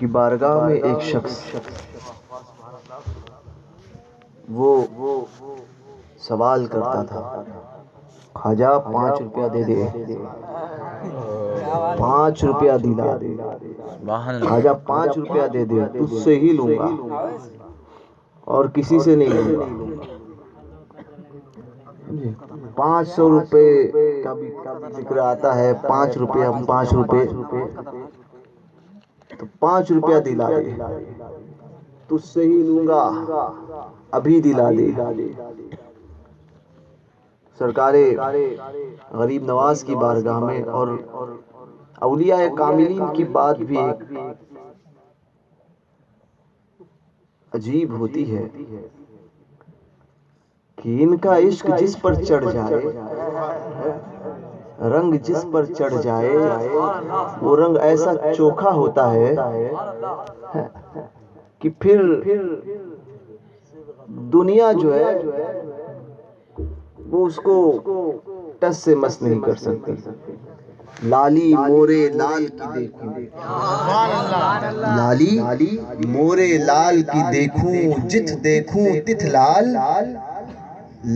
کی بارگاہ میں ایک شخص وہ سوال کرتا تھا، خواجہ 5 روپیہ دے دے، 5 روپیہ دلا دے، خواجہ 5 روپیہ دے دے، تجھ سے ہی لوں گا اور کسی سے نہیں لوں گا۔ 500 روپے کا بھی ذکر آتا ہے، 5 روپے، 5 روپے، تو 5 روپیہ دلا دے، تجھ سے ہی لوں گا، ابھی دلا دے۔ سرکار غریب نواز کی بارگاہ میں اور اولیاء کاملین کی بات بھی ایک عجیب ہوتی ہے کہ ان کا عشق جس پر چڑھ جائے، رنگ جس پر چڑھ جائے، وہ رنگ ایسا چوکھا ہوتا ہے کہ پھر دنیا جو ہے وہ اس کو ٹس سے مس نہیں کر سکتی۔ لالی مورے لال کی دیکھوں، لالی مورے لال کی دیکھوں، جت دیکھوں تت لال،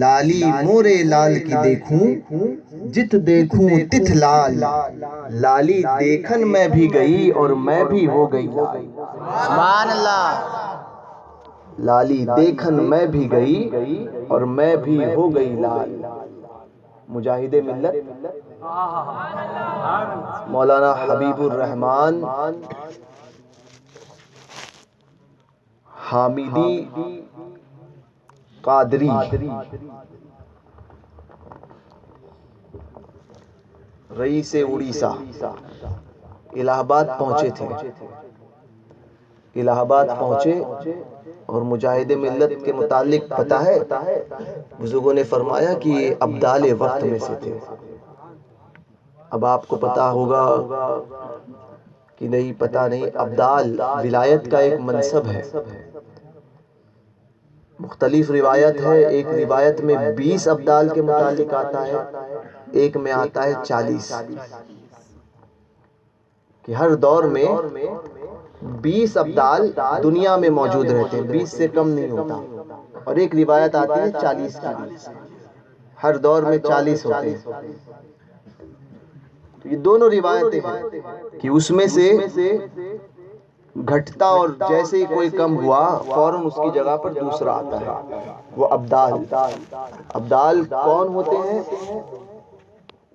لالی مورے لال کی دیکھوں، جت دیکھوں تت لال، لالی دیکھن میں بھی گئی اور میں بھی ہو گئی لال۔ سبحان اللہ۔ لالی دیکھن میں بھی گئی اور میں بھی ہو گئی لال۔ مجاہد ملت مولانا حبیب الرحمن حامدی قادری رئیس اڑیسہ الہ آباد پہنچے تھے۔ الہ آباد پہنچے اور مجاہد ملت کے متعلق پتہ ہے، بزرگوں نے فرمایا کہ یہ ابدال وقت میں سے تھے۔ اب آپ کو پتہ ہوگا کہ نہیں، پتہ نہیں، ابدال ولایت کا ایک منصب ہے۔ مختلف روایت ہے، ایک روایت میں 20 ابدال کے متعلق آتا ہے، ایک میں آتا ہے 40، کہ ہر دور میں 20 ابدال دنیا میں موجود رہتے ہیں، 20 سے کم نہیں ہوتا، اور ایک روایت آتی ہے 40 کی، ہر دور میں 40 ہوتے ہیں۔ یہ دونوں روایتیں ہیں کہ اس میں سے گھٹتا اور جیسے ہی کوئی کم ہوا فوراً اس کی جگہ پر دوسرا آتا ہے، وہ ابدال۔ ابدال کون ہوتے ہیں؟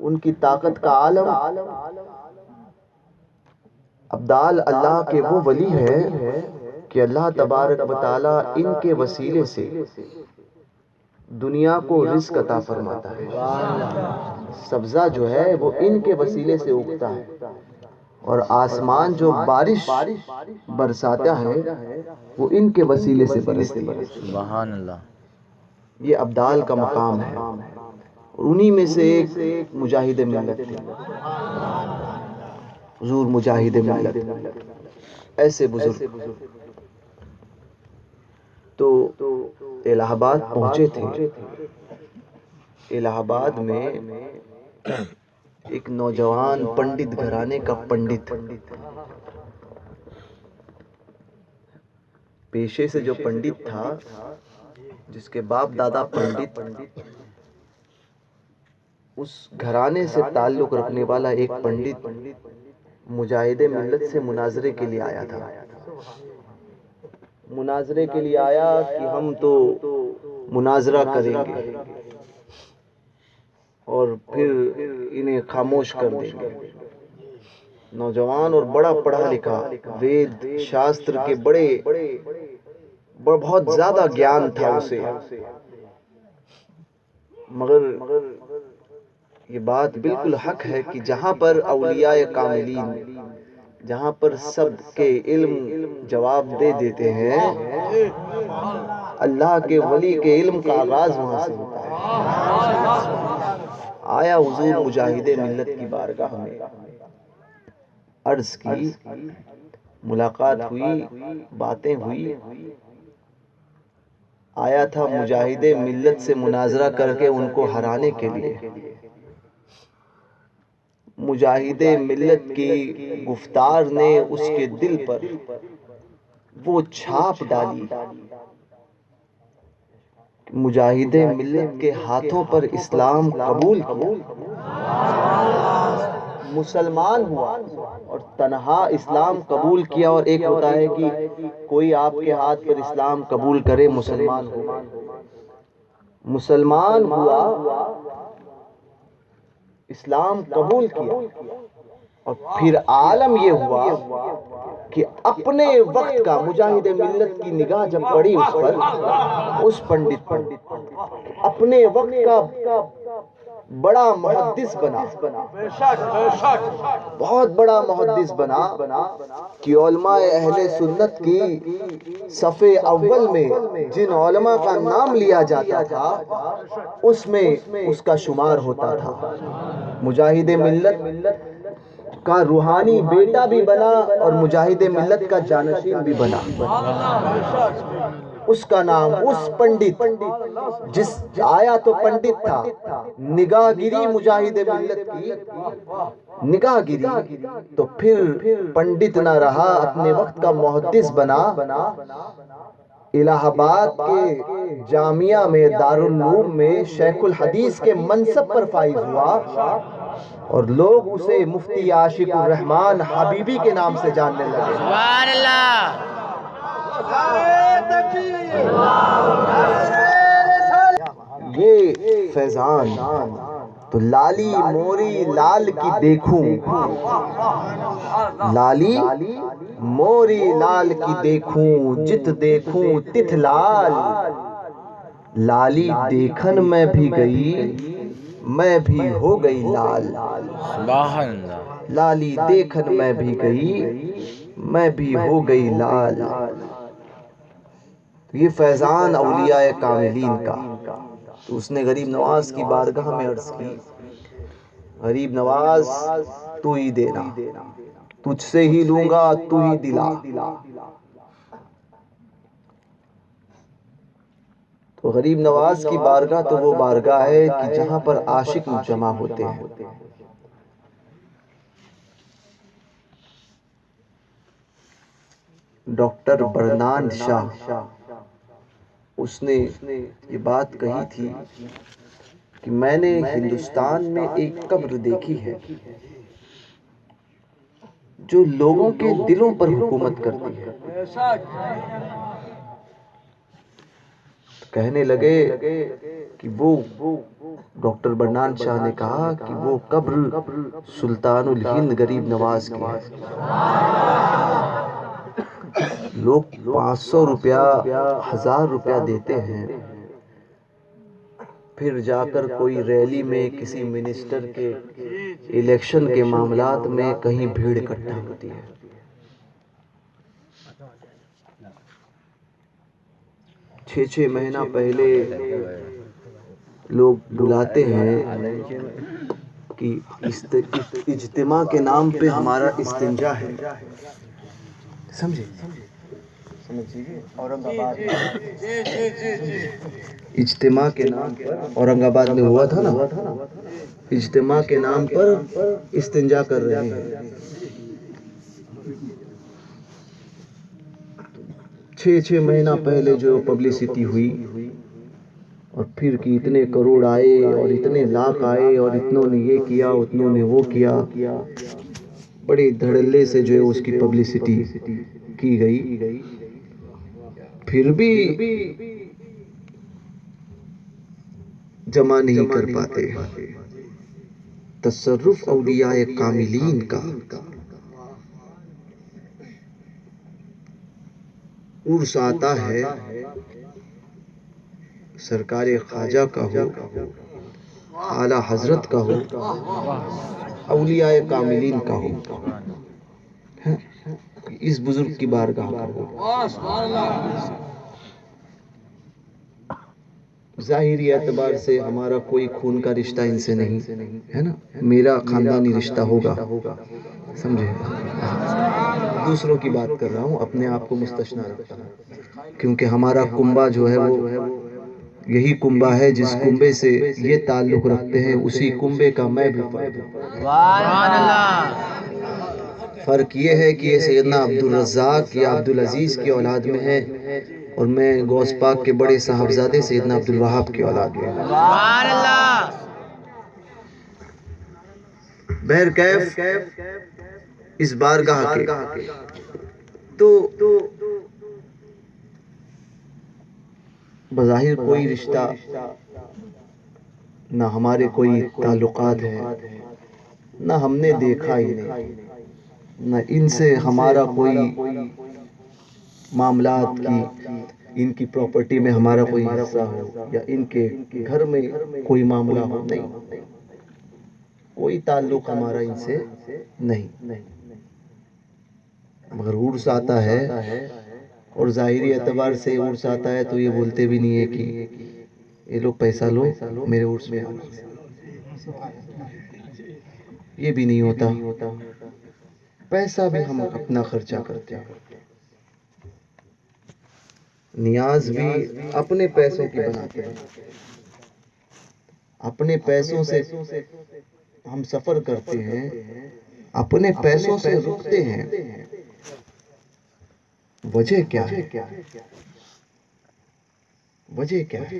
ان کی طاقت کا عالم۔ ابدال اللہ کے وہ ولی ہیں کہ اللہ تبارک و تعالی ان کے وسیلے سے دنیا کو رزق عطا فرماتا ہے۔ سبزہ جو ہے وہ ان کے وسیلے سے اگتا ہے، اور آسمان جو بارش برساتا ہے وہ ان کے وسیلے سے برستی ہے۔ سبحان اللہ۔ یہ ابدال کا مقام ہے، اور انہی میں سے ایک مجاہد ملت تھے، حضور مجاہد ملت، ایسے بزرگ۔ تو الہ آباد پہنچے تھے۔ الہ آباد میں ایک نوجوان پنڈت گھرانے کا پنڈت، پیشے سے جو پنڈت تھا، جس کے باپ دادا پنڈت، اس گھرانے سے تعلق رکھنے والا ایک پنڈت مجاہد ملت سے مناظرے کے لیے آیا تھا۔ مناظرے کے لیے آیا کہ ہم تو مناظرہ کریں گے اور پھر انہیں خاموش کر دیں گے۔ نوجوان اور بڑا پڑھا لکھا، وید شاستر کے بہت زیادہ گیان تھا اسے، مگر یہ بات بالکل حق ہے کہ جہاں پر اولیاء کاملین، جہاں پر سب کے علم جواب دے دیتے ہیں، اللہ کے ولی کے علم کا آغاز وہاں سے ہوتا ہے۔ آیا حضور مجاہد ملت کی بارگاہ میں، عرض کی، ملاقات ہوئی، باتیں ہوئی، آیا تھا مجاہد ملت سے مناظرہ کر کے ان کو ہرانے کے لیے۔ مجاہد ملت کی گفتار نے اس کے دل پر وہ چھاپ ڈالی، مجاہد ملت کے ہاتھوں پر اسلام قبول کیا، مسلمان ہوا اور تنہا اسلام قبول کیا۔ اور ایک ہوتا ہے کہ کوئی آپ کے ہاتھ پر اسلام قبول کرے، مسلمان ہوا، مسلمان ہوا، اسلام قبول کیا، اور پھر عالم یہ ہوا کہ اپنے وقت کا مجاہد ملت کی نگاہ جب پڑی اس پر، اس پنڈت پر، اپنے وقت کا بڑا محدث بنا، بہت بڑا محدث بنا کہ علماء اہل سنت کی صف اول میں جن علماء کا نام لیا جاتا تھا اس میں اس کا شمار ہوتا تھا۔ مجاہد ملت کا روحانی بیٹا بھی بنا اور مجاہد ملت کا جانشین بھی بنا۔ اس کا نام، اس پنڈت جس آیا تو پنڈت تھا، نگاہ گری مجاہد ملت کی، نگاہ گری تو پھر پنڈت نہ رہا، اپنے وقت کا محدث بنا۔ الہ آباد کے جامعہ میں، دارالعلوم میں شیخ الحدیث کے منصب پر فائز ہوا، اور لوگ اسے مفتی عاشق الرحمن حبیبی کے نام سے جاننے لگے۔ سبحان اللہ۔ یہ فیضان تو لالی موری لال کی دیکھوں، لالی موری لال کی دیکھوں، جت دیکھوں تت لال، لالی دیکھن میں بھی گئی، میں بھی ہو گئی لال، سبحان اللہ۔ لالی دیکھن میں بھی گئی، میں بھی ہو گئی لال۔ یہ فیضان اولیاء کاملین کا۔ تو اس نے غریب نواز کی بارگاہ میں عرض کی، غریب نواز تو ہی دینا، تجھ سے ہی لوں گا، تو ہی دلا۔ تو غریب نواز کی بارگاہ تو وہ بارگاہ ہے کہ جہاں پر عاشق جمع ہوتے ہیں۔ ڈاکٹر برنارڈ شاہ، اس نے یہ بات کہی تھی کہ میں نے ہندوستان میں ایک قبر دیکھی ہے جو لوگوں کے دلوں پر حکومت کرتی ہے۔ کہنے لگے کہ وہ ڈاکٹر برنارڈ شاہ نے کہا کہ وہ قبر سلطان الہند غریب نواز کی ہے۔ لوگ 500 روپیہ 1000 روپیہ دیتے ہیں، پھر جا کر کوئی ریلی میں کسی منسٹر کے الیکشن کے معاملات میں کہیں بھیڑ اکٹھا ہوتی ہے۔ 6 مہینہ پہلے لوگ بلاتے ہیں کہ اجتماع کے نام پہ ہمارا استنجا ہے، سمجھے؟ اورنگ آباد اجتماع کے نام پر، اورنگ آباد میں ہوا تھا نا، اجتماع کے نام پر استنجا کر رہے ہیں۔ 6 مہینہ پہلے جو پبلسٹی ہوئی، اور پھر کہ اتنے کروڑ آئے اور اتنے لاکھ آئے اور اتنوں نے یہ کیا اتنوں نے وہ کیا، بڑے دھڑلے سے جو ہے اس کی پبلسٹی کی گئی، پھر بھی جمع نہیں کر پاتے۔ تصرف اولیاء کاملین کا، عرس آتا ہے، سرکار خواجہ کا ہو، اعلیٰ حضرت کا ہو، اولیاء کاملین کا ہو، اس بزرگ کی بارگاہ کا ہو، ظاہری اعتبار سے ہمارا کوئی خون کا رشتہ ان سے نہیں ہے نا، میرا خاندانی رشتہ ہوگا، سمجھے؟ دوسروں کی بات کر رہا ہوں، اپنے آپ کو مستثنی رکھتا ہوں، کیونکہ ہمارا کنبہ جو ہے وہ یہی کنبہ ہے جس کنبے سے یہ تعلق رکھتے ہیں، اسی کنبے کا میں بھی فرد ہوں۔ سبحان اللہ۔ فرق یہ ہے کہ یہ سیدنا عبدالرزاق یا عبدالعزیز کی اولاد میں ہے، اور میں غوث پاک کے بڑے صاحبزادے سیدنا عبدالوہاب کی اولاد میں ہوں۔ سبحان اللہ۔ بہرکیف اس بارگاہ کے تو بظاہر کوئی رشتہ نہ ہمارے کوئی تعلقات ہیں، نہ ہم نے دیکھا ہی نہیں، نہ ان سے ہمارا کوئی معاملات کی، ان کی پراپرٹی میں ہمارا کوئی حصہ ہو یا ان کے گھر میں کوئی معاملہ ہو، نہیں، کوئی تعلق ہمارا ان سے نہیں۔ مگر عرس آتا ہے اور ظاہری اعتبار سے عرس آتا ہے تو یہ بولتے بھی نہیں ہے کہ یہ لوگ پیسہ لو میرے عرس میں آنا، یہ بھی نہیں ہوتا۔ پیسہ بھی ہم اپنا خرچہ کرتے ہیں، نیاز بھی اپنے پیسوں کی بناتے ہیں، اپنے پیسوں سے ہم سفر کرتے ہیں، اپنے پیسوں سے رکتے ہیں۔ وجہ کیا ہے؟ وجہ کیا ہے؟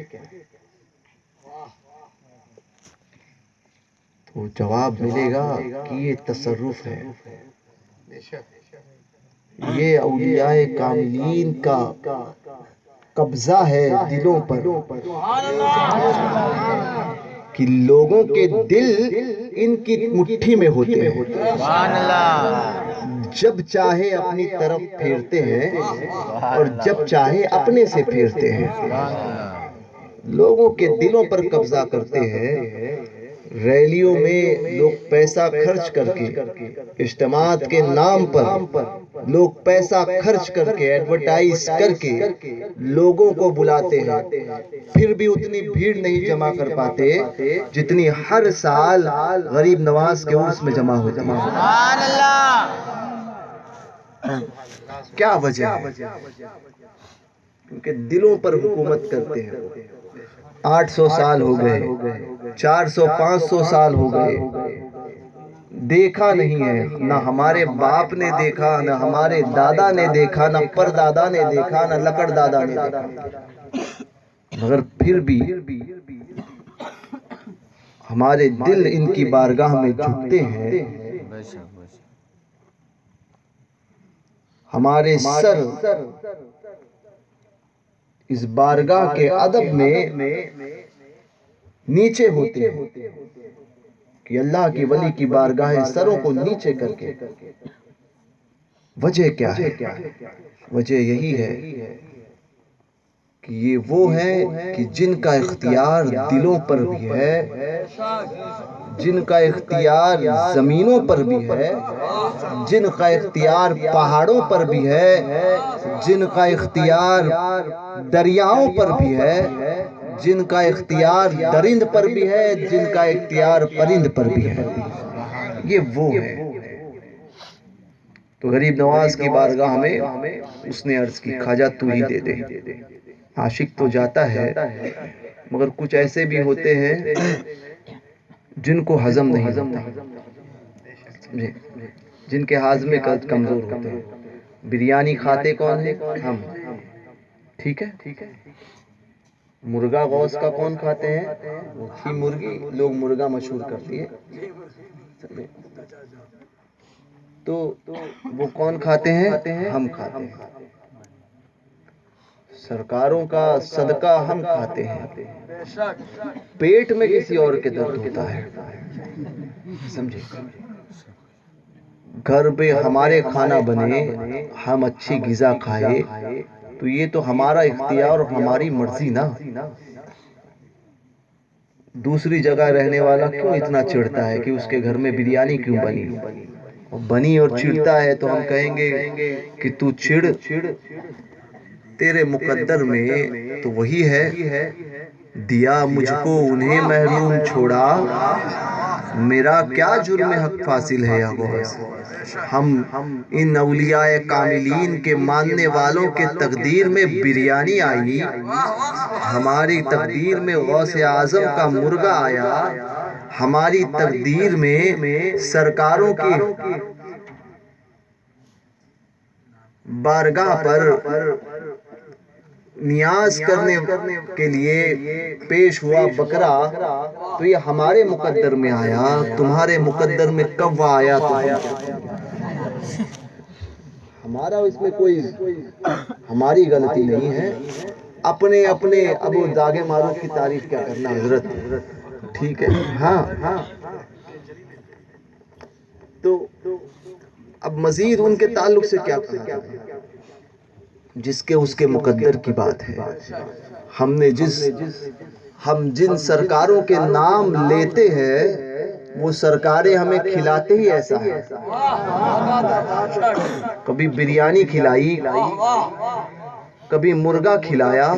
تو جواب ملے گا کہ یہ تصرف ہے، یہ اولیاء کاملین کا قبضہ ہے دلوں پر، کہ لوگوں کے دل ان کی مٹھی میں ہوتے ہیں، سبحان اللہ۔ جب چاہے اپنی طرف پھیرتے ہیں اور جب چاہے اپنے سے پھیرتے ہیں، لوگوں کے دلوں پر قبضہ کرتے ہیں۔ ریلیوں میں لوگ پیسہ خرچ کر کے، اجتماعات کے نام پر لوگ پیسہ خرچ کر کے، ایڈورٹائز کر کے لوگوں کو بلاتے ہیں، پھر بھی اتنی بھیڑ نہیں جمع کر پاتے جتنی ہر سال غریب نواز کے عرس میں جمع ہوتی ہے۔ سبحان اللہ۔ کیا وجہ ہے؟ کیونکہ دلوں پر حکومت کرتے ہیں۔ 800 سال ہو گئے، 400 500 سال ہو گئے، دیکھا نہیں ہے، نہ ہمارے باپ نے دیکھا، نہ ہمارے دادا نے دیکھا، نہ پردادا نے دیکھا، نہ لکڑ دادا نے دیکھا، مگر پھر بھی ہمارے دل ان کی بارگاہ میں جھکتے ہیں، ہمارے سر اس بارگاہ کے ادب میں نیچے ہوتے ہیں، کہ اللہ کی ولی کی بارگاہ سروں کو نیچے کر کے۔ وجہ کیا ہے؟ وجہ یہی ہے کہ یہ وہ ہیں کہ جن کا اختیار دلوں پر بھی ہے، جن کا اختیار زمینوں پر بھی ہے، جن کا اختیار پہاڑوں پر بھی ہے، جن کا اختیار دریاؤں پر بھی ہے، جن کا اختیار درند پر بھی ہے، جن کا اختیار پرند پر بھی ہے، یہ وہ ہے۔ تو غریب نواز کی بارگاہ میں اس نے عرض کی، خواجہ تو ہی دے دے۔ عاشق تو جاتا ہے، مگر کچھ ایسے بھی ہوتے ہیں جن کو ہضم نہیں ہوتا، جن کے ہاضمے کمزور ہوتے ہیں۔ بریانی کھاتے کون ہیں؟ ہم، ٹھیک ہے؟ مرغا غوث کا کون کھاتے ہیں؟ وہ تھی مرغی، لوگ مرغا مشہور کرتی ہے، تو وہ کون کھاتے ہیں؟ ہم کھاتے ہیں۔ سرکاروں کا صدقہ ہم کھاتے ہیں، پیٹ میں کسی اور کے درد ہوتا ہے، سمجھے؟ گھر پہ ہمارے کھانا بنے، ہم اچھی غذا کھائے، تو یہ تو ہمارا اختیار اور ہماری مرضی نا۔ دوسری جگہ رہنے والا کیوں اتنا چڑھتا ہے کہ اس کے گھر میں بریانی کیوں بنی اور چڑھتا ہے، تو ہم کہیں گے کہ تو چڑھ، تیرے مقدر میں تو وہی ہے، دیا مجھ کو انہیں محروم چھوڑا، میرا کیا جرم حق فاصل ہے یا غوث. ہم ان اولیاء کاملین کے ماننے والوں کے تقدیر میں بریانی آئی، ہماری تقدیر میں غوث اعظم کا مرغا آیا، ہماری تقدیر میں سرکاروں کی بارگاہ پر نیاز کرنے کے لیے پیش ہوا بکرا، تو یہ ہمارے مقدر میں آیا، تمہارے مقدر میں کب آیا؟ تو ہمارا اس میں کوئی ہماری غلطی نہیں ہے. اپنے ابو داغے معروف کی تعریف کیا کرنا حضرت، ٹھیک ہے. ہاں تو اب مزید ان کے تعلق سے کیا کہا، جس کے اس کے مقدر کی بات ہے. ہم جن سرکاروں کے نام لیتے ہیں وہ سرکاریں ہمیں کھلاتے ہی ایسا ہے. کبھی بریانی کھلائی، کبھی مرغا کھلایا،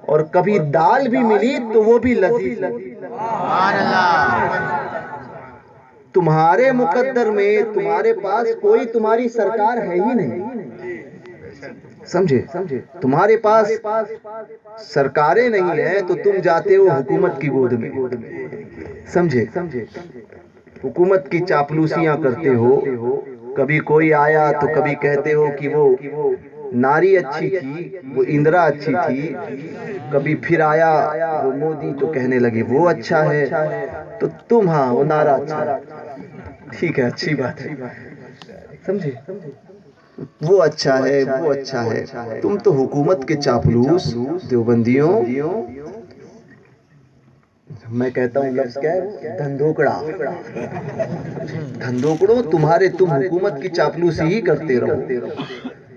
اور کبھی دال بھی ملی تو وہ بھی لذیذ. سبحان اللہ. تمہارے مقدر میں تمہارے پاس کوئی تمہاری سرکار ہے ہی نہیں، سمجھے؟ تمہارے پاس سرکاریں نہیں ہیں تو تم جاتے ہو حکومت کی گود میں، سمجھے؟ حکومت کی چاپلوسیاں کرتے ہو. کبھی کوئی آیا تو کبھی کہتے ہو کہ وہ ناری اچھی تھی، وہ اندرا اچھی تھی. کبھی پھر آیا وہ مودی تو کہنے لگے وہ اچھا ہے. تو تم ہاں وہ نارا اچھا، ٹھیک ہے، اچھی بات ہے، سمجھے؟ وہ اچھا ہے، وہ اچھا ہے. تم تو حکومت کے چاپلوس دیوبندیوں، میں کہتا ہوں لفظ کیا ہے، دھندوکڑا. دھندوکڑوں، تم حکومت کی چاپلوسی ہی کرتے رہو.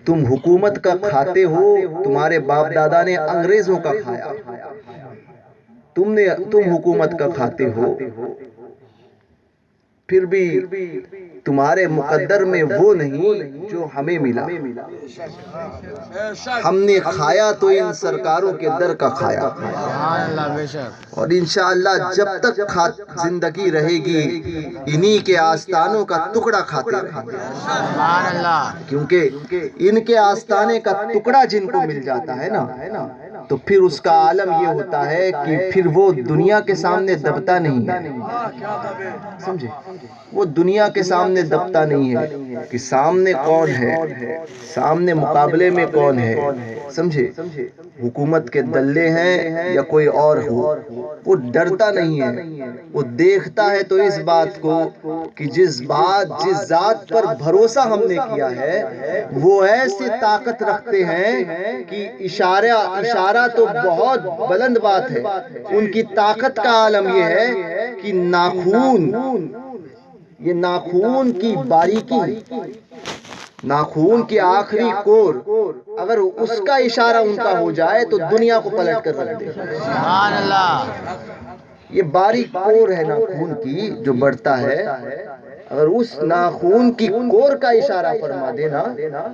تم حکومت کا کھاتے ہو، تمہارے باپ دادا نے انگریزوں کا کھایا، تم حکومت کا کھاتے ہو. پھر بھی تمہارے مقدر میں وہ نہیں جو ہمیں ملا. ہم نے کھایا تو ان سرکاروں کے در کا کھایا، سبحان اللہ. بے شک. اور انشاءاللہ جب تک زندگی رہے گی انہی کے آستانوں کا ٹکڑا کھاتے رہیں گے. سبحان اللہ. کیونکہ ان کے آستانے کا ٹکڑا جن کو مل جاتا ہے نا، تو پھر اس کا عالم یہ ہوتا ہے کہ پھر وہ دنیا کے سامنے دبتا نہیں ہے، سمجھے؟ وہ دنیا کے سامنے دبتا نہیں ہے کہ سامنے کون ہے، سامنے مقابلے میں کون ہے، سمجھے؟ حکومت کے دلے ہیں یا کوئی اور ہو، وہ ڈرتا نہیں ہے. وہ دیکھتا ہے تو اس بات کو کہ جس ذات پر بھروسہ ہم نے کیا ہے وہ ایسی طاقت رکھتے ہیں کہ اشارہ تو بہت بلند بات ہے. ان کی طاقت کا عالم یہ ہے کہ یہ ناخون کی باریکی، ناخون کی آخری کور، اگر اس کا اشارہ ان کا ہو جائے تو دنیا کو پلٹ کر رکھ دے. سبحان اللہ. یہ باریک کور ہے ناخون کی جو بڑھتا ہے، اگر اس ناخون کی کور کا اشارہ فرما دینا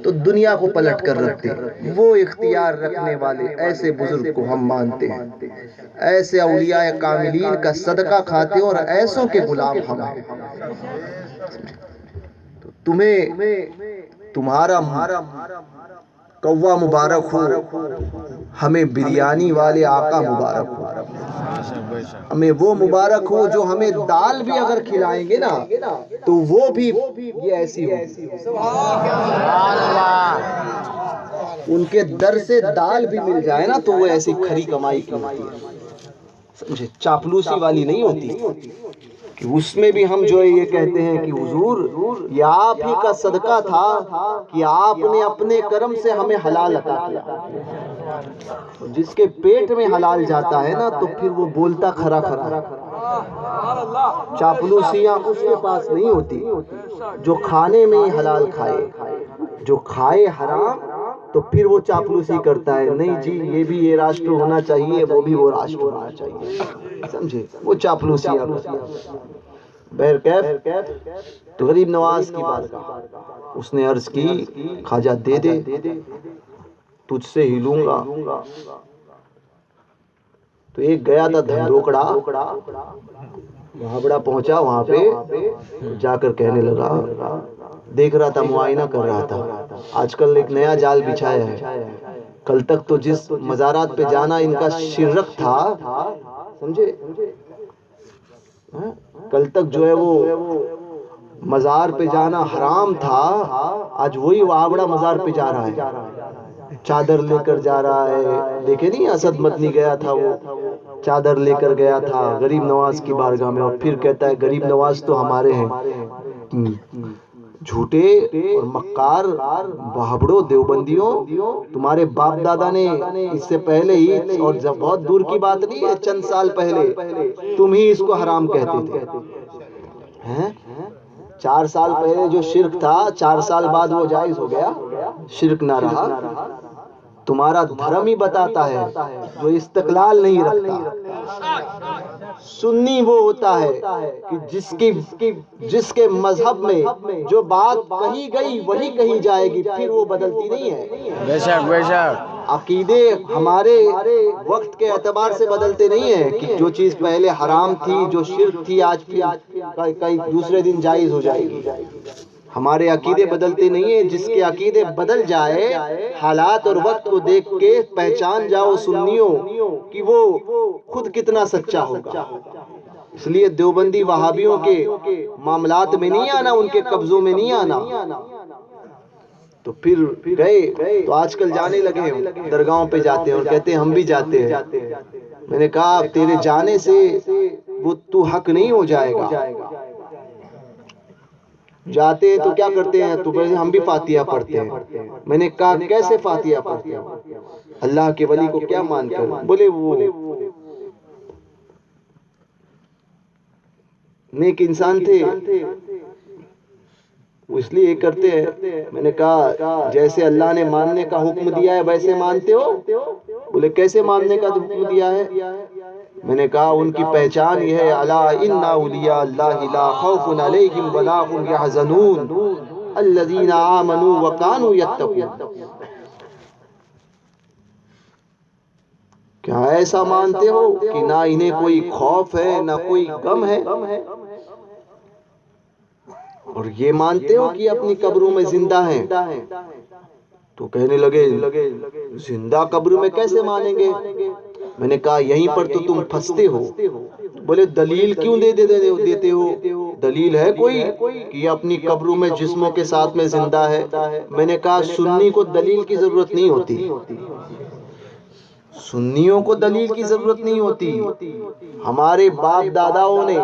تو دنیا کو پلٹ کر رکھ دے. وہ اختیار رکھنے والے ایسے بزرگ کو ہم مانتے ہیں، ایسے اولیاء کاملین کا صدقہ کھاتے ہیں، اور ایسوں کے غلام ہم ہیں. تمہارا کوا مبارک ہو، ہمیں بریانی والے آقا مبارک ہو. ہمیں وہ مبارک ہو جو ہمیں دال بھی اگر کھلائیں گے نا تو وہ بھی یہ ایسی ہو. سبحان اللہ. ان کے در سے دال بھی مل جائے نا تو وہ ایسی کھری کمائی کی ہوتی ہے، سمجھے؟ چاپلوسی والی نہیں ہوتی. کہ اس میں بھی ہم جو یہ کہتے ہیں کہ حضور یہ آپ ہی کا صدقہ تھا کہ آپ نے اپنے کرم سے ہمیں حلال عطا کیا. جس کے پیٹ میں حلال جاتا ہے نا تو پھر وہ بولتا کھرا کھرا. چاپلوسیاں اس کے پاس نہیں ہوتی. جو کھانے میں ہی حلال کھائے، جو کھائے حرام تو پھر وہ چاپلوسی کرتا ہے، نہیں جی یہ بھی یہ راشٹر ہونا چاہیے، وہ بھی وہ راشٹر ہونا چاہیے، سمجھے؟ وہ چاپلوسیاں کرتا ہے. بہرکیف تو غریب نواز کی بات کہا، اس نے عرض کی خواجہ دے دے، تجھ سے ہی لوں گا. تو ایک گیا تھا دھندوکڑا، وہابڑا پہنچا وہاں پہ جا کر کہنے لگا، دیکھ رہا تھا، معائنہ کر رہا تھا، آج کل ایک نیا جال بچھایا ہے. کل تک تو جس مزارات پہ جانا ان کا شرک تھا، سمجھے، کل تک جو ہے وہ مزار پہ جانا حرام تھا، آج وہی وہابڑا مزار پہ جا رہا ہے، چادر لے کر جا رہا ہے. دیکھے نہیں اسد مدنی گیا تھا، وہ چادر لے کر گیا تھا غریب نواز کی بارگاہ میں، اور پھر کہتا ہے غریب نواز تو ہمارے ہیں. جھوٹے اور مکار بہبڑوں دیوبندیوں، تمہارے باپ دادا نے اس سے پہلے ہی، اور جب بہت دور کی بات نہیں ہے، چند سال پہلے تم ہی اس کو حرام کہتے تھے. 4 سال پہلے جو شرک تھا، 4 سال بعد وہ جائز ہو گیا، شرک نہ رہا. تمہارا دھرم ہی بتاتا ہے جو استقلال نہیں رکھتا. سنی وہ ہوتا ہے کہ جس کے مذہب میں جو بات کہی گئی وہی کہی جائے گی، پھر وہ بدلتی نہیں ہے. بے شک بے شک. عقیدے ہمارے وقت کے اعتبار سے بدلتے نہیں ہیں کہ جو چیز پہلے حرام تھی، جو شرک تھی، آج پھر کئی دوسرے دن جائز ہو جائے گی. ہمارے عقیدے بدلتے نہیں ہیں. جس کے عقیدے بدل جائے، حالات اور وقت کو دیکھ کے پہچان جاؤ سنیوں کہ وہ خود کتنا سچا ہوگا. اس لیے دیوبندی وہابیوں کے معاملات میں نہیں آنا، ان کے قبضوں میں نہیں آنا. تو پھر گئے تو آج کل جانے لگے، درگاہوں پہ جاتے ہیں اور کہتے ہیں ہم بھی جاتے ہیں. میں نے کہا تیرے جانے سے وہ تو حق نہیں ہو جائے گا. جاتے ہیں تو کیا کرتے ہیں؟ تو ہم بھی فاتحہ پڑھتے ہیں. میں نے کہا کیسے فاتحہ پڑھتے ہیں؟ اللہ کے ولی کو کیا مان کر؟ بولے وہ نیک انسان تھے، اس لیے کرتے ہیں. میں نے کہا جیسے اللہ نے ماننے کا حکم دیا ہے ویسے مانتے ہو؟ بولے کیسے ماننے کا حکم دیا ہے؟ میں نے کہا ان کی پہچان یہ ہے، الا ان اولیاء اللہ لا خوف علیہم ولا هم يحزنون الذین آمنوا وكانوا يتقون. کیا ایسا مانتے ہو کہ نہ انہیں کوئی خوف ہے نہ کوئی غم ہے، اور یہ مانتے ہو کہ اپنی قبروں میں زندہ ہیں؟ تو کہنے لگے زندہ قبر میں کیسے مانیں گے؟ میں نے کہا یہیں پر تو تم پھنستے ہو. بولے دلیل کیوں دیتے ہو؟ دلیل ہے کوئی کہ یہ اپنی قبروں میں جسموں کے ساتھ میں زندہ ہے؟ میں نے کہا سنی کو دلیل کی ضرورت نہیں ہوتی، سنیوں کو دلیل کی ضرورت نہیں ہوتی. ہمارے باپ داداؤں نے،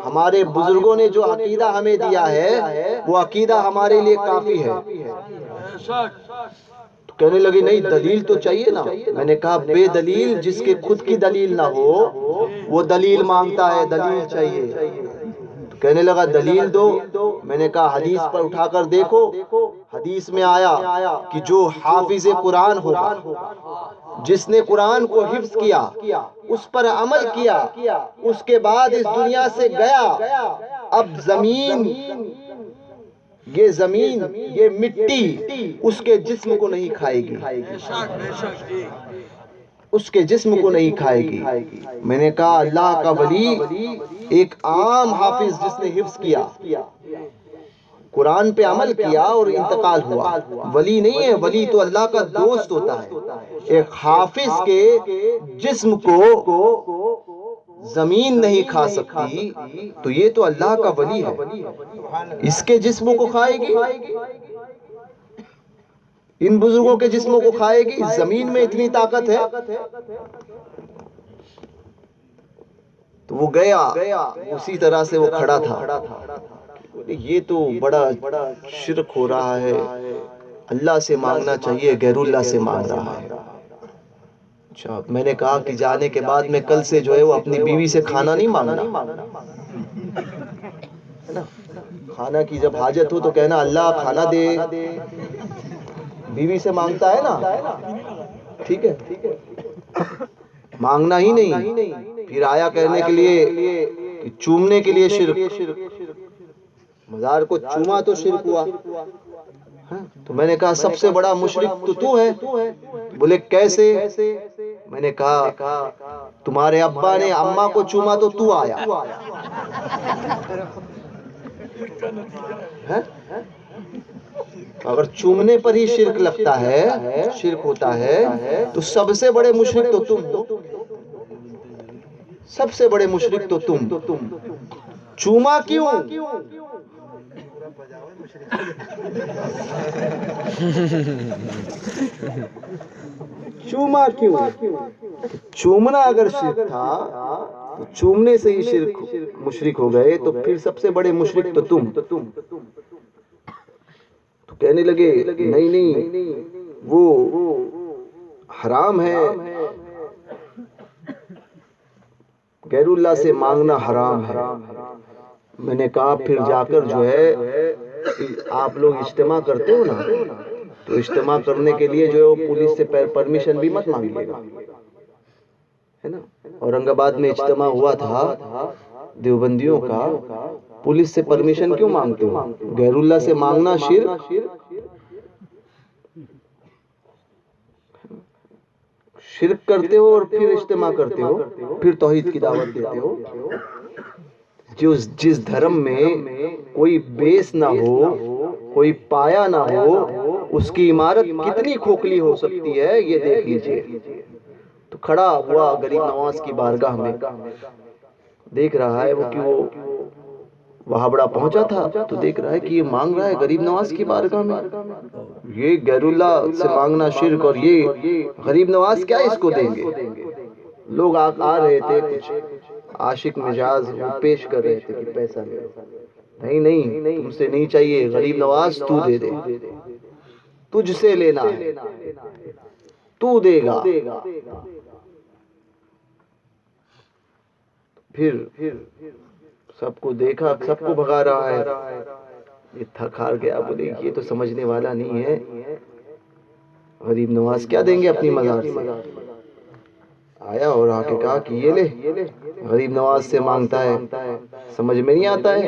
ہمارے بزرگوں نے جو عقیدہ ہمیں دیا ہے وہ عقیدہ ہمارے لیے کافی ہے. تو کہنے لگے نہیں دلیل تو چاہیے نا. میں نے کہا بے دلیل جس کے خود کی دلیل نہ ہو وہ دلیل مانگتا ہے، دلیل چاہیے. تو کہنے لگا دلیل دو. میں نے کہا حدیث پر اٹھا کر دیکھو. حدیث میں آیا کہ جو حافظ قرآن ہوگا، جس نے قرآن کو حفظ کیا، اس پر عمل کیا، اس کے بعد اس دنیا سے گیا، اب زمین، یہ مٹی اس کے جسم کو نہیں کھائے گی، اس کے جسم کو نہیں کھائے گی. میں نے کہا اللہ کا ولی ایک عام حافظ جس نے حفظ کیا، قرآن پہ عمل کیا اور انتقال ہوا، ولی نہیں ہے. ولی تو اللہ کا دوست ہوتا ہے. ایک حافظ کے جسم کو زمین نہیں کھا سکتی تو یہ تو اللہ کا ولی ہے. اس کے جسموں کو کھائے گی، ان بزرگوں کے جسموں کو کھائے گی؟ زمین میں اتنی طاقت ہے. تو وہ گیا، اسی طرح سے وہ کھڑا تھا. یہ تو بڑا شرک ہو رہا ہے، اللہ سے مانگنا چاہیے، غیر اللہ سے مانگ رہا ہے. اچھا، میں نے کہا کہ جانے کے بعد میں کل سے جو ہے وہ اپنی بیوی سے کھانا نہیں مانگنا. کھانا کی جب حاجت ہو تو کہنا اللہ کھانا دے. بیوی سے مانگتا ہے نا، ٹھیک ہے، مانگنا ہی نہیں. پھر آیا کہنے کے لیے چومنے کے لیے شرک. مزار کو چوما تو شرک ہوا. تو میں نے کہا سب سے بڑا مشرک تو ہے. بولے کیسے؟ میں نے کہا تمہارے ابا نے اماں کو چوما تو آیا. ہے؟ اگر چومنے پر ہی شرک لگتا ہے، شرک ہوتا ہے، تو سب سے بڑے مشرک تو تم ہو، سب سے بڑے مشرک تو تم۔ چوما کیوں؟ چوما کیوں؟ چومنا اگر شرک تھا تو چومنے سے ہی شرک مشرک ہو گئے، تو پھر سب سے بڑے مشرک تو تم۔ تو کہنے لگے نہیں نہیں، وہ حرام ہے، غیر اللہ سے مانگنا حرام ہے۔ میں نے کہا پھر جا کر جو ہے آپ لوگ اجتماع کرتے ہو نا، تو اجتماع کرنے کے لیے جو پولیس سے پرمیشن بھی مت مانگیے گا، ہے نا۔ اورنگ آباد میں اجتماع ہوا تھا دیوبندیوں کا، پولیس سے پرمیشن کیوں مانگتے ہو؟ غیر اللہ سے مانگنا شرک، شرک کرتے ہو اور پھر اجتماع کرتے ہو، پھر توحید کی دعوت دیتے ہو۔ جس دھرم میں کوئی بیس نہ ہو، کوئی پایا نہ ہو، اس کی عمارت کتنی کھوکھلی ہو سکتی ہے یہ دیکھ لیجئے۔ تو کھڑا ہوا غریب نواز کی بارگاہ میں، دیکھ رہا ہے وہ کہ وہ وہابڑا پہنچا تھا، تو دیکھ رہا ہے کہ یہ مانگ رہا ہے غریب نواز کی بارگاہ میں، یہ غیر اللہ سے مانگنا شرک، اور یہ غریب نواز کیا اس کو دیں گے؟ لوگ آ رہے تھے، کچھ عاشق مجاز وہ پیش کر رہے تھے کہ پیسہ لے، نہیں نہیں تم سے نہیں چاہیے، غریب نواز تو دے دے، تجھ سے لینا ہے، تو دے گا۔ پھر سب کو دیکھا، سب کو بھگا رہا ہے، یہ تھک ہار گیا، بولے یہ تو سمجھنے والا نہیں ہے، غریب نواز کیا دیں گے اپنی مزار سے؟ آیا اور آ کے کہا کہ یہ لے، غریب نواز سے مانگتا ہے، سمجھ میں نہیں آتا ہے،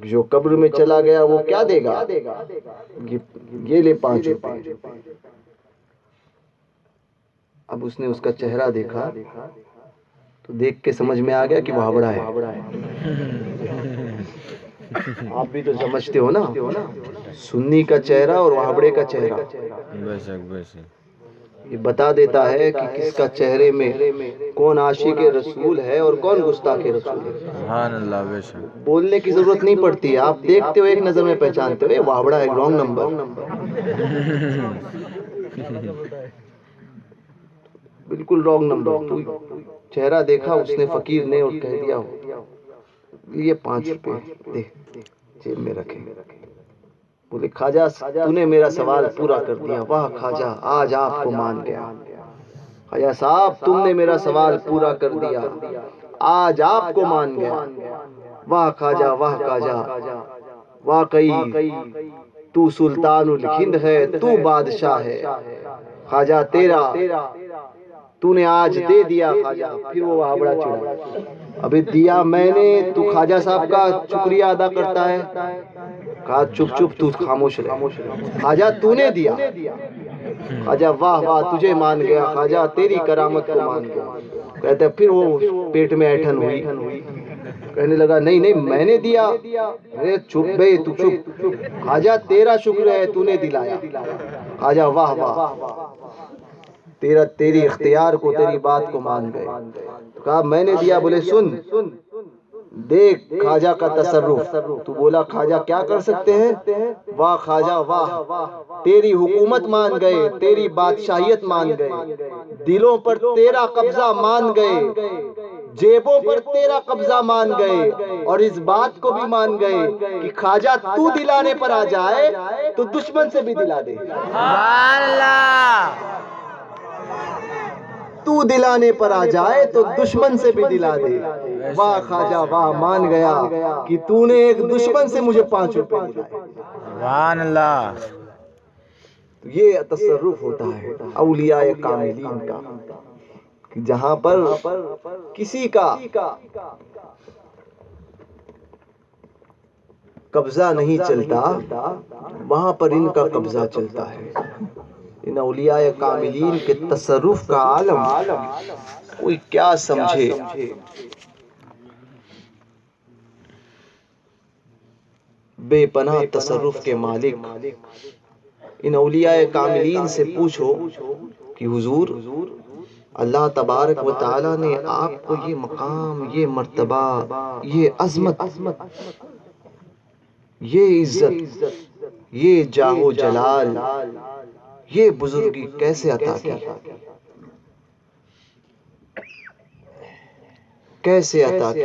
جو قبر میں چلا گیا وہ کیا دے گا؟ یہ لے 5 روپے۔ اب اس نے اس کا چہرہ دیکھا تو دیکھ کے سمجھ میں آ گیا کہ وہ ہابڑا ہے۔ آپ بھی تو سمجھتے ہو نا، سنی کا چہرہ اور وہابڑے کا چہرہ یہ بتا دیتا ہے کہ کس کا چہرے میں کون عاشق رسول ہے اور کون گستاخ رسول ہے۔ سبحان اللہ، بے شک۔ بولنے کی ضرورت نہیں پڑتی ہے، آپ دیکھتے ہو ایک نظر میں پہچانتے ہو، وہابڑا ہے، رانگ نمبر، بالکل رانگ نمبر۔ تو چہرہ دیکھا اس نے فقیر نے اور کہہ دیا یہ 5 روپے دے، جیب میں رکھے۔ بولے خواجہ تو نے میرا سوال پورا کر دیا، واہ خواجہ آج آپ کو مان گیا، خواجہ صاحب تم نے میرا سوال پورا کر دیا، آج آپ کو مان گیا، واہ خواجہ واہ خواجہ، واقعی تو سلطان الہند ہے، تو بادشاہ ہے، خواجہ تیرا تو نے آج دے دیا خواجہ۔ پھر وہ وہابڑا چڑھا، ابھی دیا میں نے، تو خواجہ صاحب کا شکریہ ادا کرتا ہے؟ کہا چپ چپ تو خاموش رہے، خواجہ تو نے دیا، خواجہ واہ واہ تجھے مان گیا خواجہ، تیری کرامت کو مان گیا۔ کہتے پھر وہ پیٹ میں ایٹھن ہوئی، کہنے لگا نہیں نہیں میں نے دیا، ارے چپ بے تو چپ، خواجہ تیرا شکر ہے تو نے دلایا، خواجہ واہ واہ تیری اختیار کو، تیری بات کو مان گئے۔ کہا میں نے دیا، بولے سن دیکھ خواجہ کا تصرف، تو بولا خواجہ کیا کر سکتے ہیں؟ واہ خواجہ واہ تیری حکومت مان گئے، تیری بادشاہیت مان گئے، دلوں پر تیرا قبضہ مان گئے، جیبوں پر تیرا قبضہ مان گئے، اور اس بات کو بھی مان گئے کہ خواجہ تو دلانے پر آ جائے تو دشمن سے بھی دلا دے، سبحان اللہ، تو دلانے پر آ جائے تو دشمن سے بھی دلا دے۔ واہ خواجہ واہ مان گیا کہ تو نے ایک دشمن سے مجھے 5 روپے دلائے۔ سبحان اللہ۔ یہ تصرف ہوتا ہے اولیاء کاملین کا، کہ جہاں پر کسی کا قبضہ نہیں چلتا وہاں پر ان کا قبضہ چلتا ہے۔ ان اولیاء کاملین کے تصرف کا عالم کوئی کیا سمجھے، بے پناہ تصرف کے مالک، ان اولیاء کاملین سے پوچھو کہ حضور اللہ تبارک و تعالی نے آپ کو یہ مقام، یہ مرتبہ، یہ عظمت، یہ عزت، یہ جاہ و جلال، یہ بزرگی کیسے عطا کی؟ کیسے عطا کی؟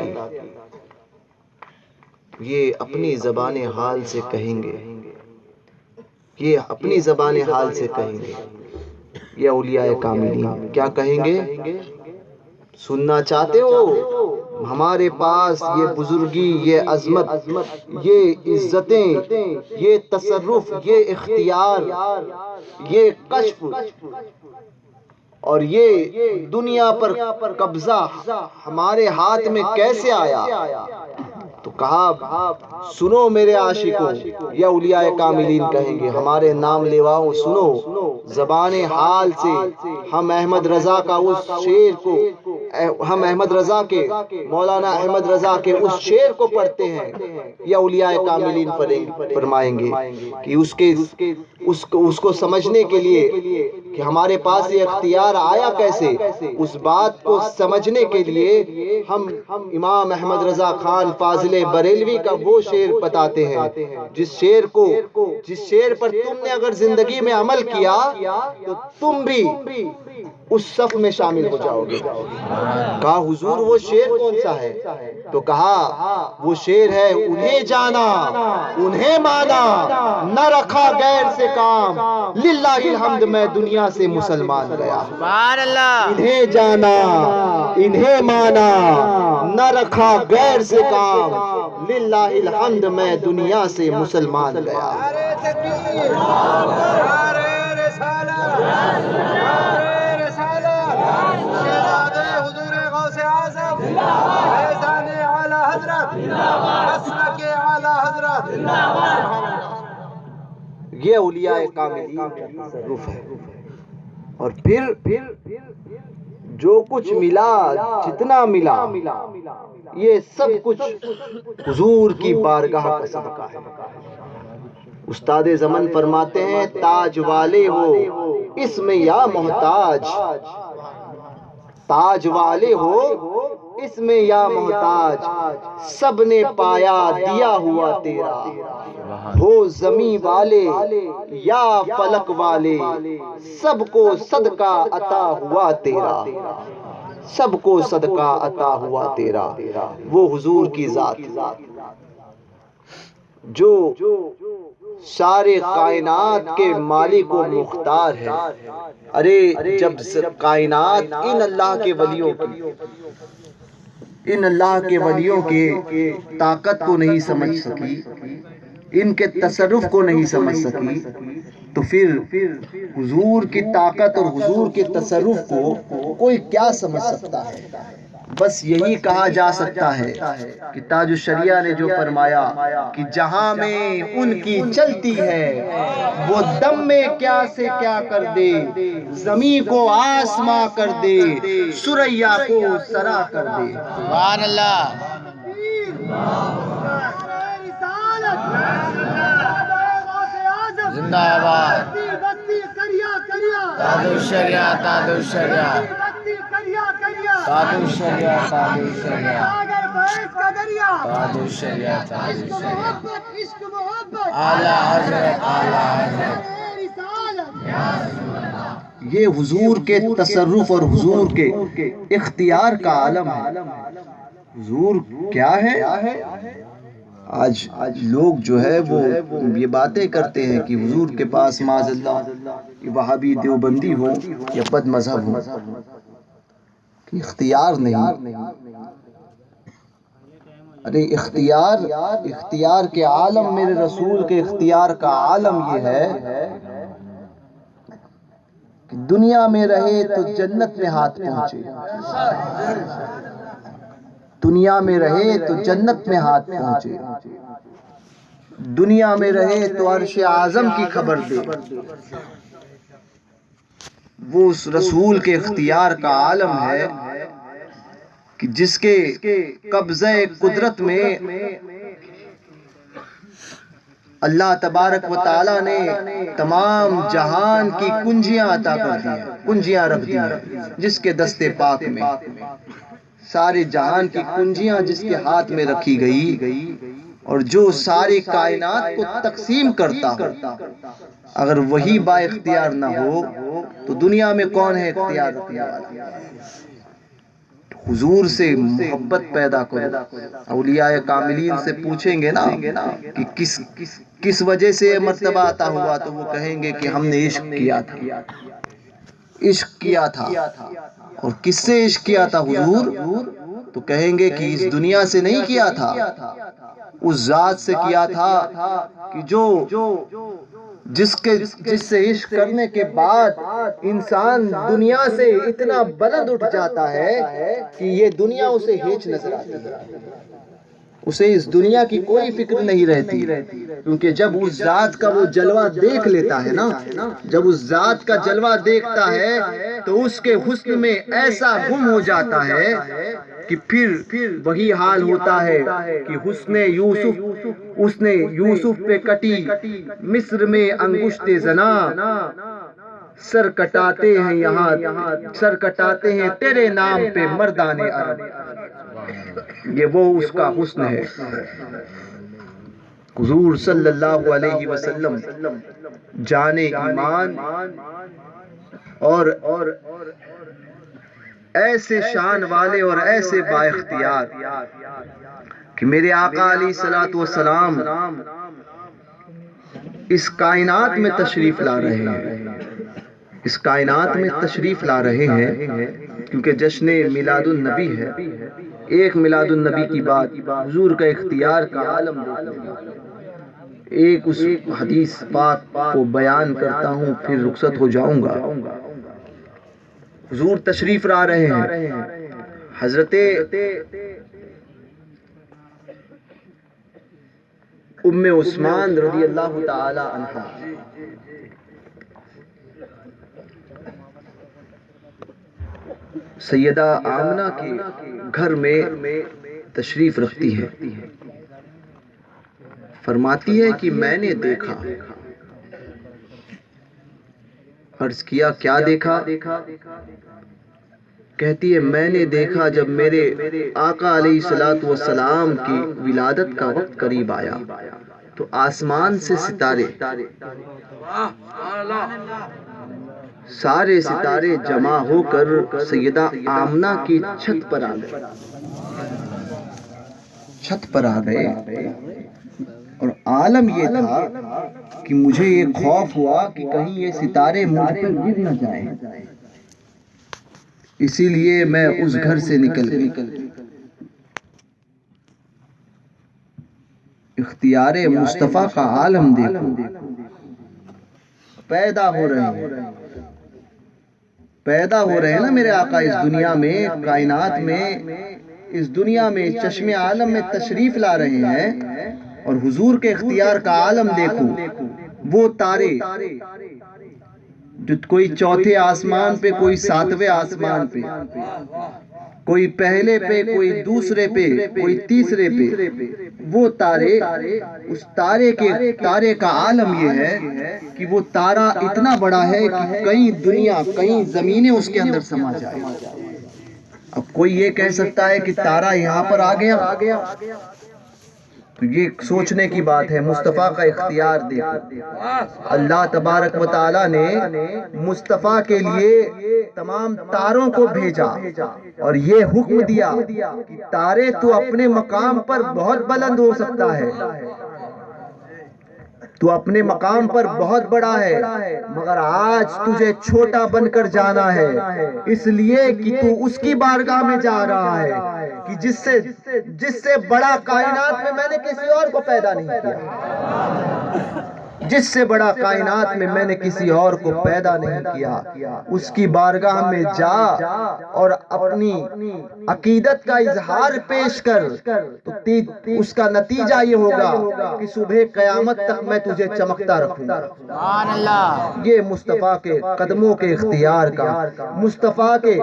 یہ اپنی زبان حال سے کہیں گے، یہ اپنی زبان حال سے کہیں گے۔ یہ اولیاء کاملین کیا کہیں گے؟ سننا چاہتے ہو؟ ہمارے پاس یہ بزرگی، یہ عظمت، یہ عزتیں، یہ تصرف، یہ اختیار، یہ کشف اور یہ دنیا پر قبضہ ہمارے ہاتھ میں کیسے آیا؟ تو کہا سنو میرے عاشقوں، یا اولیاء کاملین کہیں گے ہمارے نام لیواؤں سنو، زبان حال سے ہم احمد رضا کا اس شعر کو، ہم احمد رضا کے، مولانا احمد رضا کے اس شعر کو پڑھتے ہیں۔ یا اولیاء کاملین فرمائیں گے کہ اس کو سمجھنے کے لیے کہ ہمارے پاس یہ اختیار آیا کیسے، اس بات کو سمجھنے کے لیے ہم امام احمد رضا خان فاضل بریلوی کا وہ شعر بتاتے ہیں جس شعر پر تم نے اگر زندگی میں عمل کیا تو تم بھی اس صف میں شامل ہو جاؤ گے۔ کہا حضور وہ شعر کون سا ہے؟ تو کہا وہ شعر ہے انہیں جانا انہیں مانا، نہ رکھا غیر سے کام، للہ الحمد میں دنیا سے مسلمان گیا۔ سبحان اللہ۔ انہیں جانا انہیں مانا، نہ رکھا غیر سے کام، للہ الحمد میں دنیا سے مسلمان گیا۔ یہ اولیاء کاملین کا تصرف ہے۔ اور پھر جو کچھ ملا، جتنا ملا، یہ سب کچھ حضور کی بارگاہ کا صدقہ ہے۔ استاد زمن فرماتے ہیں تاج والے ہو اس میں یا محتاج، تاج والے ہو اس میں یا محتاج، سب نے پایا دیا ہوا تیرا، ہو زمین والے یا فلک والے، سب کو صدقہ عطا ہوا تیرا، سب کو صدقہ عطا ہوا تیرا۔ وہ حضور کی ذات جو سارے کائنات کے مالک و مختار ہے۔ ارے جب کائنات ان اللہ کے ولیوں کے طاقت کو نہیں سمجھ سکی، ان کے تصرف کو نہیں سمجھ سکی، تو پھر حضور کی طاقت اور حضور کے تصرف کو کوئی کیا سمجھ سکتا ہے؟ بس یہی کہا جا سکتا ہے کہ تاج الشریعہ نے جو فرمایا کہ جہاں میں ان کی چلتی ہے وہ دم میں کیا سے کیا کر دے، زمین کو آسماں کر دے، سریا کو سرا کر دے۔ سبحان اللہ۔ زندہ آباد تاج الشریعہ، تاج الشریعہ، تاج الشریعہ، تاج الشریعہ، تاج الشریعہ، تاج الشریعہ، اعلیٰ حضرت، اعلیٰ حضرت۔ یہ حضور کے تصرف اور حضور کے اختیار کا عالم ہے۔ حضور کیا ہے؟ آج لوگ جو ہے وہ یہ باتیں کرتے ہیں کہ حضور کے پاس معاذ اللہ وہابی دیوبندی ہو یا بد مذہب ہو، کہ اختیار نہیں۔ ارے اختیار کے عالم، میرے رسول کے اختیار کا عالم یہ ہے کہ دنیا میں رہے تو جنت میں ہاتھ پہنچے، دنیا میں رہے تو جنت میں ہاتھ پہنچے، دنیا میں رہے تو عرش اعظم کی خبر دے۔ وہ اس رسول کے اختیار کا عالم ہے کہ جس کے قبضہ قدرت میں اللہ تبارک و تعالیٰ نے تمام جہان کی کنجیاں عطا کر دی ہیں، کنجیاں رکھ دی ہیں جس کے دستے پاک میں، سارے جہان کی کنجیاں جس کے ہاتھ میں رکھی گئی، اور جو ساری کائنات کو تقسیم کرتا ہو، اگر وہی با اختیار نہ ہو تو دنیا میں کون ہے اختیار رکھنے والا؟ حضور سے محبت پیدا کرو۔ اولیاء کاملین سے پوچھیں گے نا کہ کس وجہ سے یہ مرتبہ عطا ہوا، تو وہ کہیں گے کہ ہم نے عشق کیا تھا، عشق کیا تھا۔ اور کس سے عشق کیا تھا حضور؟ تو کہیں گے کہ اس دنیا سے نہیں کیا تھا، اس ذات سے کیا تھا کہ جس سے عشق کرنے کے بعد انسان دنیا سے اتنا بلند اٹھ جاتا ہے کہ یہ دنیا اسے ہیچ نظر آتی ہے، اسے اس دنیا کی کوئی فکر نہیں رہتی، کیونکہ جب اس ذات کا وہ جلوہ دیکھ لیتا ہے نا، جب اس ذات کا جلوہ دیکھتا ہے تو اس کے حسن میں ایسا گم ہو جاتا ہے کہ پھر وہی حال ہوتا ہے کہ حسن یوسف پہ کٹی مصر میں انگشت زنا، سر کٹاتے ہیں یہاں، سر کٹاتے ہیں تیرے نام پہ مردان عرب۔ یہ وہ اس کا حسن ہے۔ حضور صلی اللہ علیہ وسلم جان ایمان اور ایسے شان والے اور ایسے با اختیار کہ میرے آقا علیہ الصلوۃ والسلام اس کائنات میں تشریف لا رہے ہیں، اس کائنات میں تشریف لا رہے ہیں، کیونکہ جشن میلاد النبی ہے۔ ایک میلاد النبی کی بات، حضور کا اختیار کا عالم ایک اس حدیث پاک کو بیان کرتا ہوں، پھر رخصت ہو جاؤں گا۔ حضور تشریف لا رہے ہیں، حضرت ام عثمان رضی اللہ تعالی عنہا سیدہ آمنہ کے گھر میں تشریف رکھتی ہے، فرماتی ہے کہ میں نے دیکھا۔ عرض کیا کیا دیکھا؟ کہتی ہے میں نے دیکھا جب میرے آقا علیہ الصلوۃ والسلام کی ولادت کا وقت قریب آیا تو آسمان سے ستارے، سارے ستارے جمع ہو کر سیدہ آمنہ کی چھت پر آ گئے، چھت پر آ گئے، اور عالم یہ تھا کہ مجھے یہ خوف ہوا کہ کہیں یہ ستارے مجھ پر گر نہ جائیں، اسی لیے میں اس گھر سے نکل گئی۔ اختیار مصطفیٰ کا عالم دیکھو، پیدا ہو رہے ہیں نا میرے آقا اس دنیا میں، کائنات میں، اس دنیا میں چشم عالم میں تشریف لا رہے ہیں، اور حضور کے اختیار کا عالم دیکھو۔ وہ تارے جو کوئی چوتھے آسمان پہ، کوئی ساتویں آسمان پہ، کوئی پہلے پہ، کوئی دوسرے پہ، کوئی تیسرے پہ، وہ تارے، اس تارے کا عالم یہ ہے کہ وہ تارا اتنا بڑا ہے کہ کئی دنیا، کئی زمینیں اس کے اندر سما جائے۔ اب کوئی یہ کہہ سکتا ہے کہ تارا یہاں پر آ گیا، تو یہ سوچنے کی بات ہے۔ مصطفیٰ کا اختیار دیکھو، اللہ تبارک و تعالیٰ نے مصطفیٰ کے لیے تمام تاروں کو بھیجا اور یہ حکم دیا کہ تارے تو اپنے مقام پر بہت بلند ہو سکتا ہے، تو اپنے مقام پر بہت بڑا ہے، مگر آج تجھے چھوٹا بن کر جانا ہے، اس لیے کہ تو اس کی بارگاہ میں جا رہا ہے کہ جس سے بڑا کائنات میں میں نے کسی اور کو پیدا نہیں کیا، جس سے بڑا کائنات میں میں نے کسی اور کو پیدا نہیں کیا، اس کی بارگاہ میں جا اور اپنی عقیدت کا اظہار پیش کر، تو اس کا نتیجہ یہ ہوگا کہ صبح قیامت تک میں تجھے چمکتا رکھوں گا۔ یہ مصطفیٰ کے قدموں کے اختیار کا، مصطفیٰ کے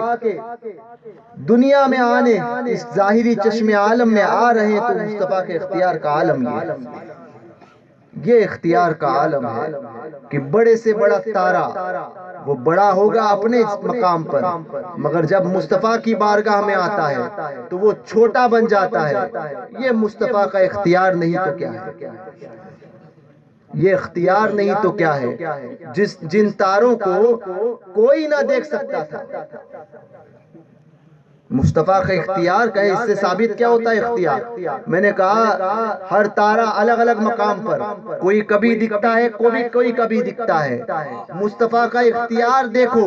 دنیا میں آنے، اس ظاہری چشم عالم میں آ رہے تو مصطفیٰ کے اختیار کا عالم یہ ہے۔ یہ اختیار کا عالم ہے کہ بڑے سے بڑا تارا وہ بڑا ہوگا اپنے مقام پر، مگر جب مصطفیٰ کی بارگاہ میں آتا ہے تو وہ چھوٹا بن جاتا ہے۔ یہ مصطفیٰ کا اختیار نہیں تو کیا ہے؟ یہ اختیار نہیں تو کیا ہے؟ جن تاروں کو کوئی نہ دیکھ سکتا تھا، مصطفیٰ کا اختیار کا ہے۔ اس سے ثابت کیا ہوتا ہے اختیار؟ میں نے کہا ہر تارا الگ الگ مقام پر، کوئی کبھی دکھتا ہے، کوئی کبھی دکھتا ہے۔ مصطفیٰ کا اختیار دیکھو،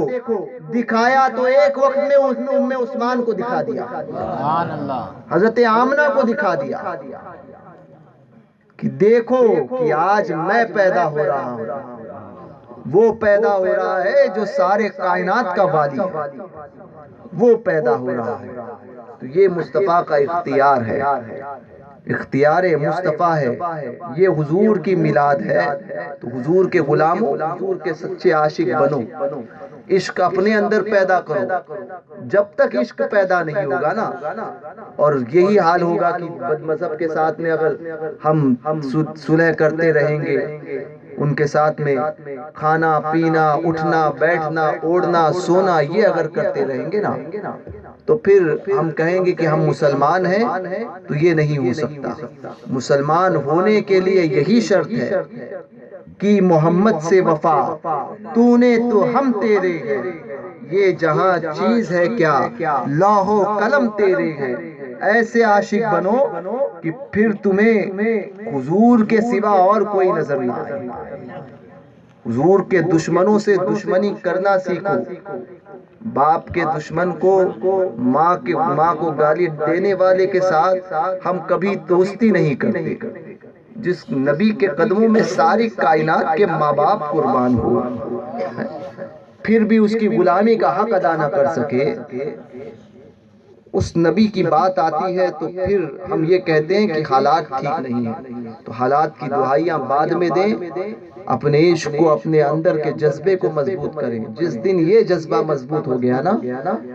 دکھایا تو ایک وقت میں ام عثمان کو دکھا دیا، سبحان اللہ، حضرت آمنہ کو دکھا دیا کہ دیکھو کہ آج میں پیدا ہو رہا ہوں، وہ پیدا ہو رہا ہے جو سارے کائنات کا والی ہے، وہ پیدا ہو رہا ہے۔ تو یہ مصطفیٰ کا اختیار ہے، اختیار مصطفیٰ ہے۔ یہ حضور کی میلاد ہے، تو حضور کے غلاموں، حضور کے سچے عاشق بنو، عشق اپنے اندر پیدا کرو۔ جب تک عشق پیدا نہیں ہوگا نا، اور یہی حال ہوگا کہ بد مذہب کے ساتھ میں اگر ہم صلح کرتے رہیں گے، ان کے ساتھ میں کھانا پینا، اٹھنا بیٹھنا، اوڑھنا سونا، یہ اگر کرتے رہیں گے نا، تو پھر ہم کہیں گے کہ ہم مسلمان ہیں، تو یہ نہیں ہو سکتا۔ مسلمان ہونے کے لیے یہی شرط ہے کہ محمد سے وفا، تو نے تو ہم تیرے ہیں، یہ جہاں چیز ہے کیا، لوح و قلم تیرے ہیں۔ ایسے عاشق بنو کہ پھر تمہیں حضور کے سوا اور کوئی نظر نہ آئے۔ حضور کے دشمنوں سے دشمنی کرنا سیکھو۔ باپ کے دشمن کو، ماں کو گالی دینے والے کے ساتھ ہم کبھی دوستی نہیں کرتے۔ جس نبی کے قدموں میں ساری کائنات کے ماں باپ قربان ہو، پھر بھی اس کی غلامی کا حق ادا نہ کر سکے، اس نبی کی بات آتی ہے تو پھر ہم یہ کہتے ہیں کہ حالات ٹھیک نہیں ہیں۔ تو حالات کی دہائیاں بعد میں دیں، اپنے عشق کو، اپنے اندر کے جذبے کو مضبوط کریں۔ جس دن یہ جذبہ مضبوط ہو گیا نا،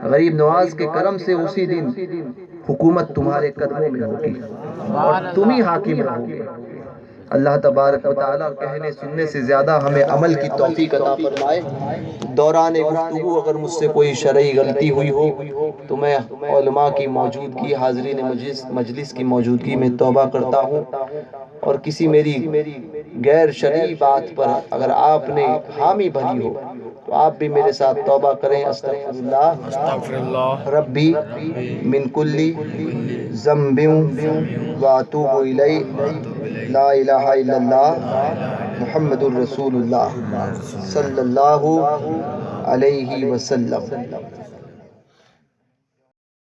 غریب نواز کے کرم سے اسی دن حکومت تمہارے قدموں میں ہوگی اور تم ہی حاکم رہو گے۔ اللہ تبارک و تعالیٰ کہنے سننے سے زیادہ ہمیں عمل کی توفیق عطا فرمائے۔ دوران گفتگو اگر مجھ سے کوئی شرعی غلطی ہوئی ہو تو میں علماء کی موجودگی، حاضرین مجلس کی موجودگی میں توبہ کرتا ہوں، اور کسی میری غیر شرعی بات پر اگر آپ نے حامی بھری ہو تو آپ بھی میرے ساتھ توبہ کریں۔ استغفر اللہ ربی من کلی ذنب واتوب الیہ، لا الہ الا اللہ محمد الرسول اللہ صلی اللہ علیہ وسلم۔